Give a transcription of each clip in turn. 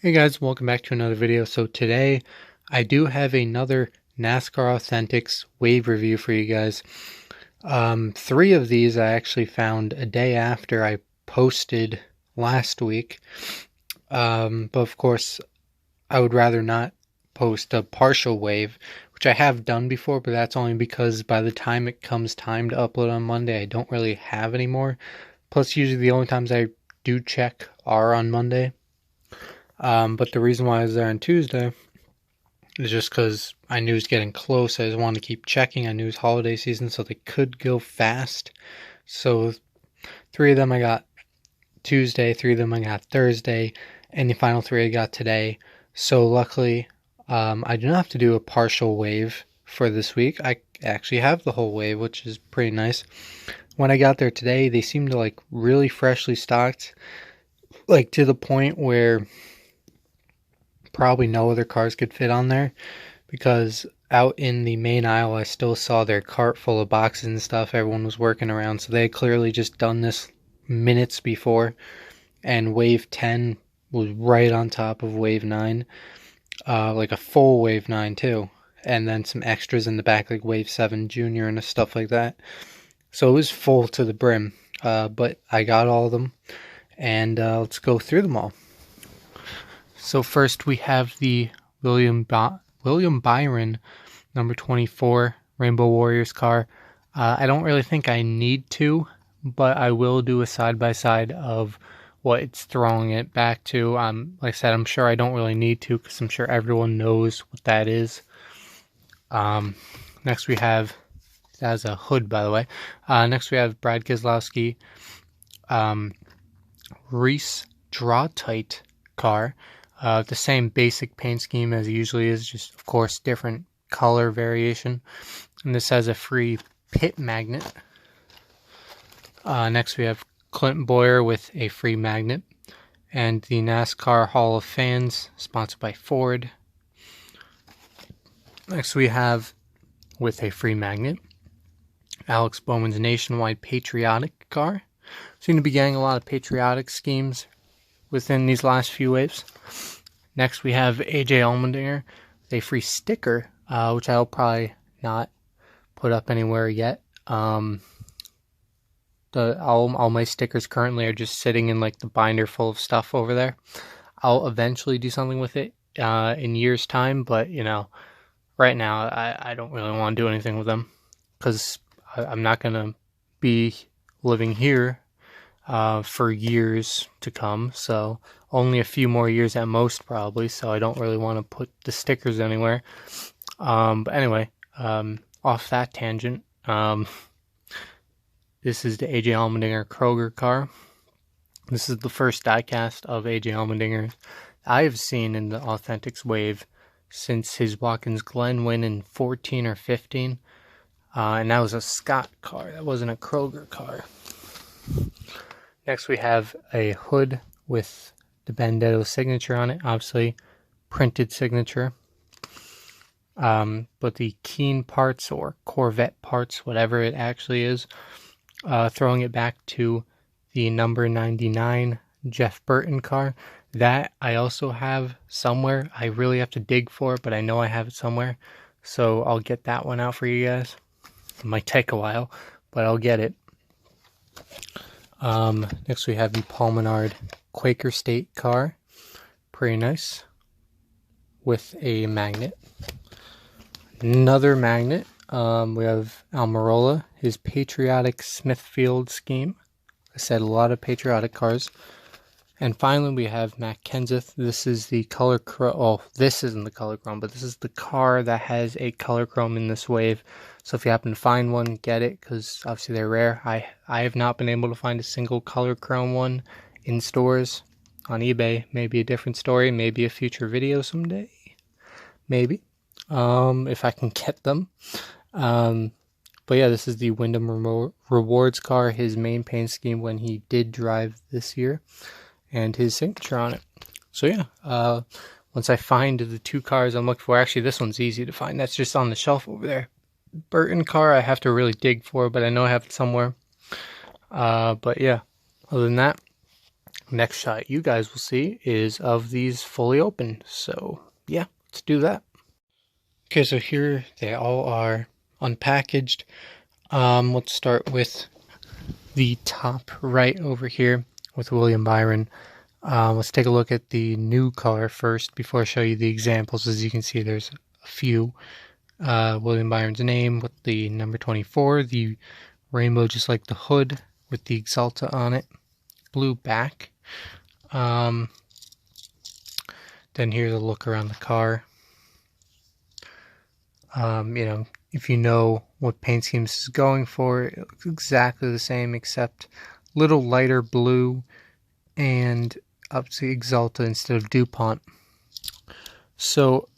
Hey guys, welcome back to another video. So today I do have another NASCAR Authentics wave review for you guys. 3 of these I actually found a day after I posted last week. But of course I would rather not post a partial wave, which I have done before, but that's only because by the time it comes time to upload on Monday, I don't really have any more. Plus usually the only times I do check are on Monday. But the reason why I was there on Tuesday is just because I knew it was getting close. I just wanted to keep checking. I knew it was holiday season, so they could go fast. So 3 of them I got Tuesday, 3 of them I got Thursday, and the final 3 I got today. So luckily, I do not have to do a partial wave for this week. I actually have the whole wave, which is pretty nice. When I got there today, they seemed to like really freshly stocked, like to the point where probably no other cars could fit on there, because out in the main aisle I still saw their cart full of boxes and stuff everyone was working around. So they had clearly just done this minutes before, and wave 10 was right on top of wave 9, like a full wave 9 too, and then some extras in the back like wave 7 junior and stuff like that. So it was full to the brim, but I got all of them, and let's go through them all. So first we have the William Byron number 24 Rainbow Warriors car. I don't really think I need to, but I will do a side-by-side of what it's throwing it back to. Like I said, I'm sure I don't really need to because I'm sure everyone knows what that is. Next we have, that is a hood by the way. Next we have Brad Keselowski Reese Draw Tight car. The same basic paint scheme as it usually is, just of course different color variation. And this has a free pit magnet. Next we have Clint Bowyer with a free magnet, and the NASCAR Hall of Fans sponsored by Ford. Next we have, with a free magnet, Alex Bowman's Nationwide Patriotic car. Seem to be getting a lot of patriotic schemes within these last few waves. Next we have AJ Allmendinger with a free sticker, which I'll probably not put up anywhere yet. All my stickers currently are just sitting in like the binder full of stuff over there. I'll eventually do something with it in years time, but you know, right now I don't really want to do anything with them because I'm not gonna be living here for years to come, so only a few more years at most probably, so I don't really want to put the stickers anywhere. But anyway, off that tangent, this is the AJ Allmendinger Kroger car. This is the first diecast of AJ Allmendinger I've seen in the Authentics wave since his Watkins Glen win in 14 or 15, and that was a Scott car, that wasn't a Kroger car. Next we have a hood with DiBenedetto signature on it, obviously printed signature. But the Keen Parts or Corvette parts, whatever it actually is, throwing it back to the number 99 Jeff Burton car. That I also have somewhere. I really have to dig for it, but I know I have it somewhere. So I'll get that one out for you guys. It might take a while, but I'll get it. Next we have the Paul Menard Quaker State car. Pretty nice. With a magnet. Another magnet. We have Almirola, his Patriotic Smithfield scheme. I said a lot of patriotic cars. And finally we have Matt Kenseth. This is the color chrome. Oh, this isn't the color chrome, but this is the car that has a color chrome in this wave. So if you happen to find one, get it, because obviously they're rare. I have not been able to find a single color chrome one in stores. On eBay, maybe a different story, maybe a future video someday. Maybe. If I can get them. But yeah, this is the Wyndham Rewards car, his main paint scheme when he did drive this year, and his signature on it. So yeah, once I find the 2 cars I'm looking for, actually this one's easy to find, that's just on the shelf over there. Burton car I have to really dig for, but I know I have it somewhere. But yeah, other than that, next shot you guys will see is of these fully open. So yeah, let's do that. Okay, so here they all are unpackaged. Let's start with the top right over here with William Byron. Let's take a look at the new car first before I show you the examples. As you can see, there's a few. William Byron's name with the number 24, the rainbow just like the hood with the Axalta on it, blue back. Then here's a look around the car. If you know what paint scheme this is going for, it looks exactly the same except a little lighter blue and up to Axalta instead of Dupont. So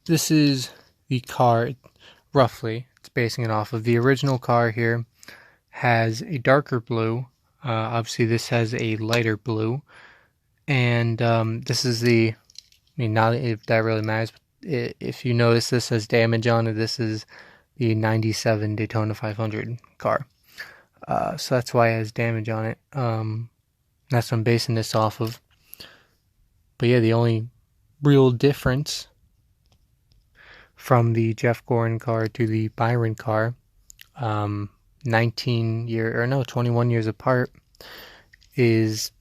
this is the car, roughly. It's basing it off of the original car here. Has a darker blue. Obviously this has a lighter blue. And this is the, not if that really matters, but if you notice this has damage on it, this is the 97 Daytona 500 car. So that's why it has damage on it. That's what I'm basing this off of. But yeah, the only real difference from the Jeff Gordon car to the Byron car, 21 years apart, is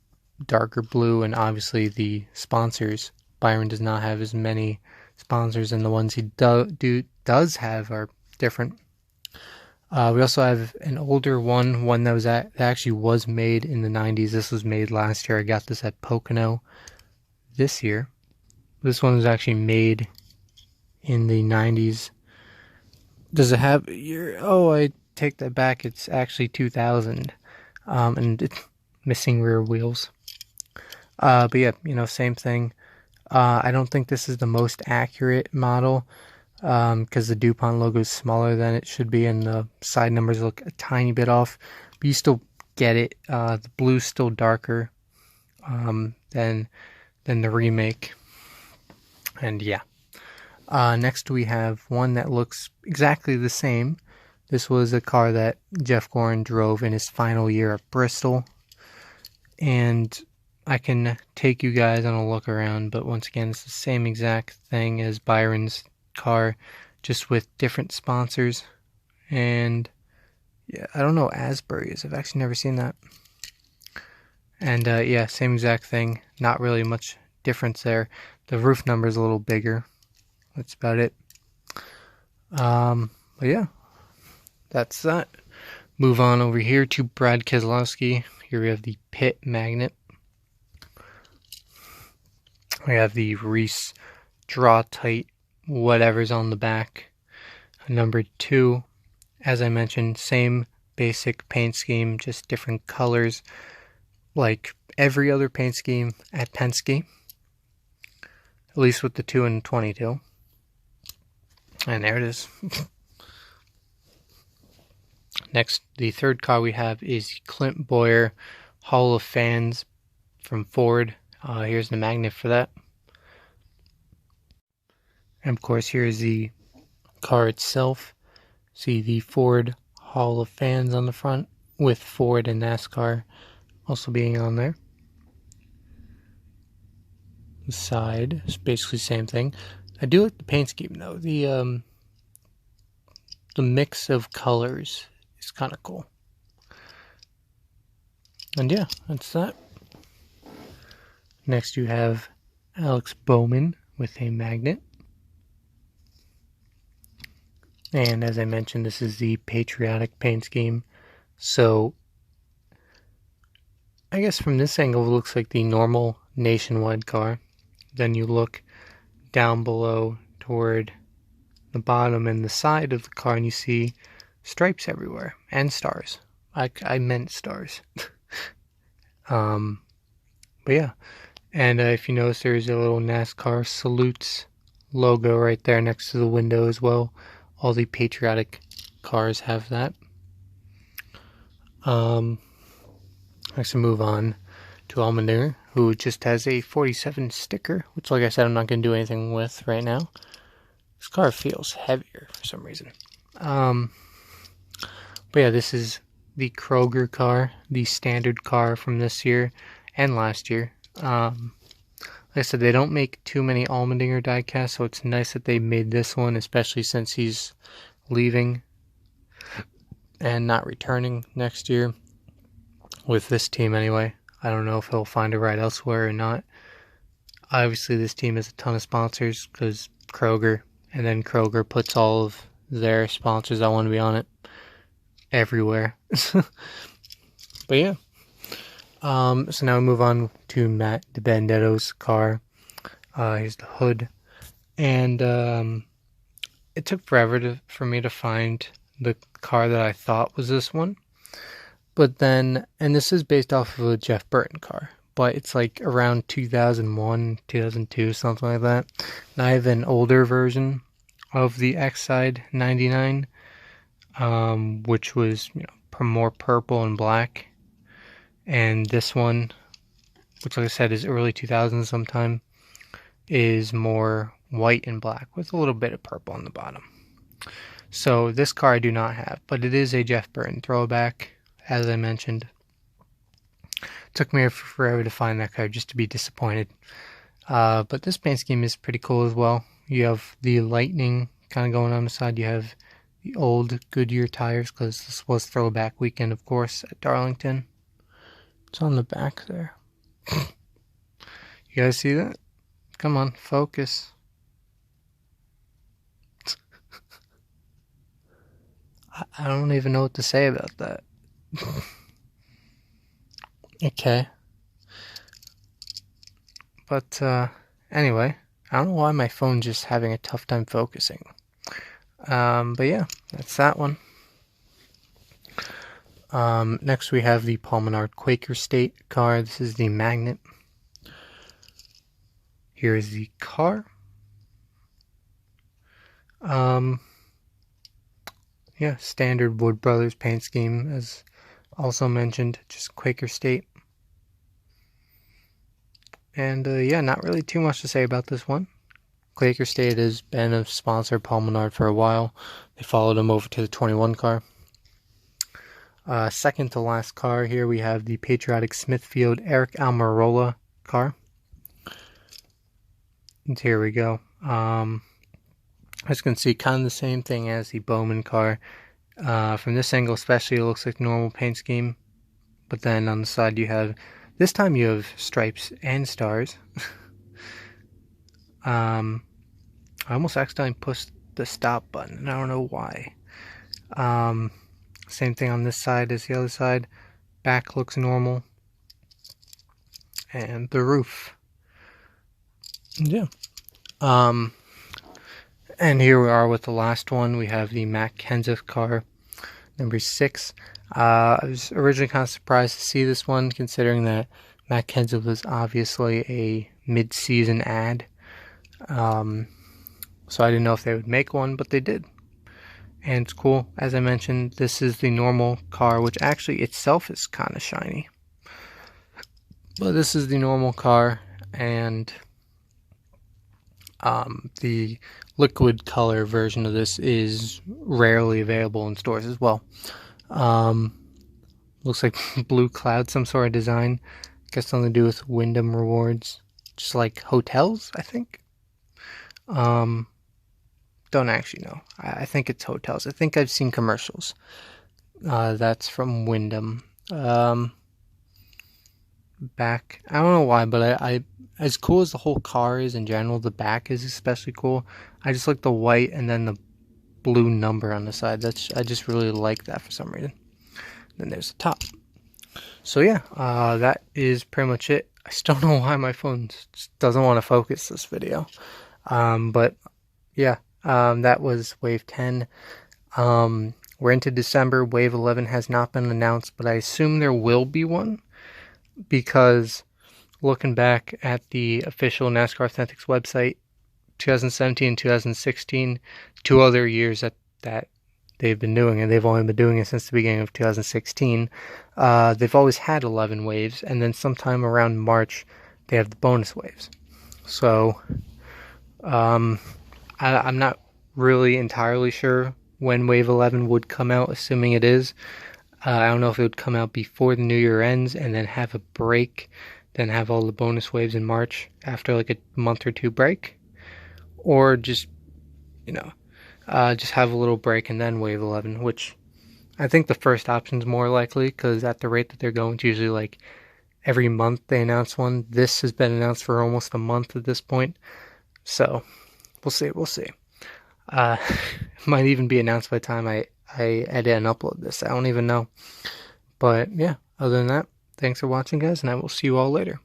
darker blue, and obviously the sponsors. Byron does not have as many sponsors, and the ones he does have are different. We also have an older one that actually was made in the 90s. This was made last year. I got this at Pocono this year. This one was actually made in the 90s. Does it have a year? Oh, I take that back. It's actually 2000. And it's missing rear wheels. But yeah, same thing. I don't think this is the most accurate model because the Dupont logo is smaller than it should be and the side numbers look a tiny bit off, but you still get it. The blue's still darker than the remake. And yeah. Next we have one that looks exactly the same. This was a car that Jeff Gordon drove in his final year at Bristol. And I can take you guys on a look around, but once again, it's the same exact thing as Byron's car, just with different sponsors. And yeah, I don't know what Asbury is. I've actually never seen that. And yeah, same exact thing. Not really much difference there. The roof number is a little bigger. That's about it. But yeah, that's that. Move on over here to Brad Keselowski. Here we have the pit magnet. We have the Reese draw tight whatever's on the back. Number 2, as I mentioned, same basic paint scheme, just different colors like every other paint scheme at Penske, at least with the 2 and 22. And there it is. Next, the third car we have is Clint Bowyer Hall of Fans from Ford. Here's the magnet for that. And of course, here's the car itself. See the Ford Hall of Fans on the front with Ford and NASCAR also being on there. The side is basically the same thing. I do like the paint scheme though. The mix of colors is kind of cool. And yeah, that's that. Next you have Alex Bowman with a magnet. And as I mentioned, this is the Patriotic paint scheme. So I guess from this angle it looks like the normal Nationwide car. Then you look down below toward the bottom and the side of the car and you see stripes everywhere and stars. I meant stars. But yeah. And if you notice, there's a little NASCAR Salutes logo right there next to the window as well. All the Patriotic cars have that. Next, we move on to Allmendinger, who just has a 47 sticker, which, like I said, I'm not going to do anything with right now. This car feels heavier for some reason. But yeah, this is the Kroger car, the standard car from this year. and last year. Like I said, they don't make too many Allmendinger diecasts, so it's nice that they made this one, especially since he's leaving and not returning next year with this team anyway. I don't know if he'll find a ride elsewhere or not. Obviously, this team has a ton of sponsors because Kroger, and then Kroger puts all of their sponsors that want to be on it everywhere. But yeah. So now we move on to Matt DiBenedetto's car. Here's the hood. And it took forever for me to find the car that I thought was this one. But then, and this is based off of a Jeff Burton car, but it's like around 2001, 2002, something like that. And I have an older version of the Exide 99, which was, you know, more purple and black. And this one, which like I said is early 2000s sometime, is more white and black with a little bit of purple on the bottom. So this car I do not have, but it is a Jeff Burton throwback, as I mentioned. Took me forever to find that car just to be disappointed. But this paint scheme is pretty cool as well. You have the lightning kind of going on the side. You have the old Goodyear tires, because this was throwback weekend, of course, at Darlington. It's on the back there. You guys see that? Come on, focus. I don't even know what to say about that. Okay. But anyway, I don't know why my phone's just having a tough time focusing. But yeah, that's that one. Next we have the Paul Menard Quaker State car. This is the Magnet. Here is the car. Yeah, standard Wood Brothers paint scheme, as also mentioned, just Quaker State. And yeah, not really too much to say about this one. Quaker State has been a sponsor of Paul Menard for a while. They followed him over to the 21 car. Second to last car here, we have the Patriotic Smithfield Aric Almirola car. And here we go. As you can see, kind of the same thing as the Bowman car. From this angle especially, it looks like normal paint scheme. But then on the side you have, this time you have stripes and stars. I almost accidentally pushed the stop button, and I don't know why. Same thing on this side as the other side. Back looks normal. And the roof. Yeah. And here we are with the last one. We have the Matt Kenseth car, number 6. I was originally kind of surprised to see this one, considering that Matt Kenseth was obviously a mid-season ad. So I didn't know if they would make one, but they did. And it's cool. As I mentioned, this is the normal car, which actually itself is kind of shiny. But this is the normal car, and the liquid color version of this is rarely available in stores as well. Looks like blue cloud, some sort of design. Guess something to do with Wyndham Rewards. Just like hotels, I think. Don't actually know. I think it's hotels. I think I've seen commercials. That's from Wyndham. Back, I don't know why, but I as cool as the whole car is in general, the back is especially cool. I just like the white and then the blue number on the side. I just really like that for some reason. Then there's the top. So yeah, that is pretty much it. I still don't know why my phone just doesn't want to focus this video. But yeah, that was Wave 10. We're into December. Wave 11 has not been announced, but I assume there will be one, because looking back at the official NASCAR Authentics website, 2017 and 2016, 2 other years that they've been doing, and they've only been doing it since the beginning of 2016. They've always had 11 waves, and then sometime around March, they have the bonus waves. So, I'm not really entirely sure when Wave 11 would come out, assuming it is. I don't know if it would come out before the new year ends and then have a break then have all the bonus waves in March after like a month or two break, or just, just have a little break and then wave 11, which I think the first option is more likely, because at the rate that they're going, it's usually like every month they announce one. This has been announced for almost a month at this point, so we'll see. Might even be announced by the time I edit and upload this. I don't even know. But yeah, other than that, thanks for watching, guys, and I will see you all later.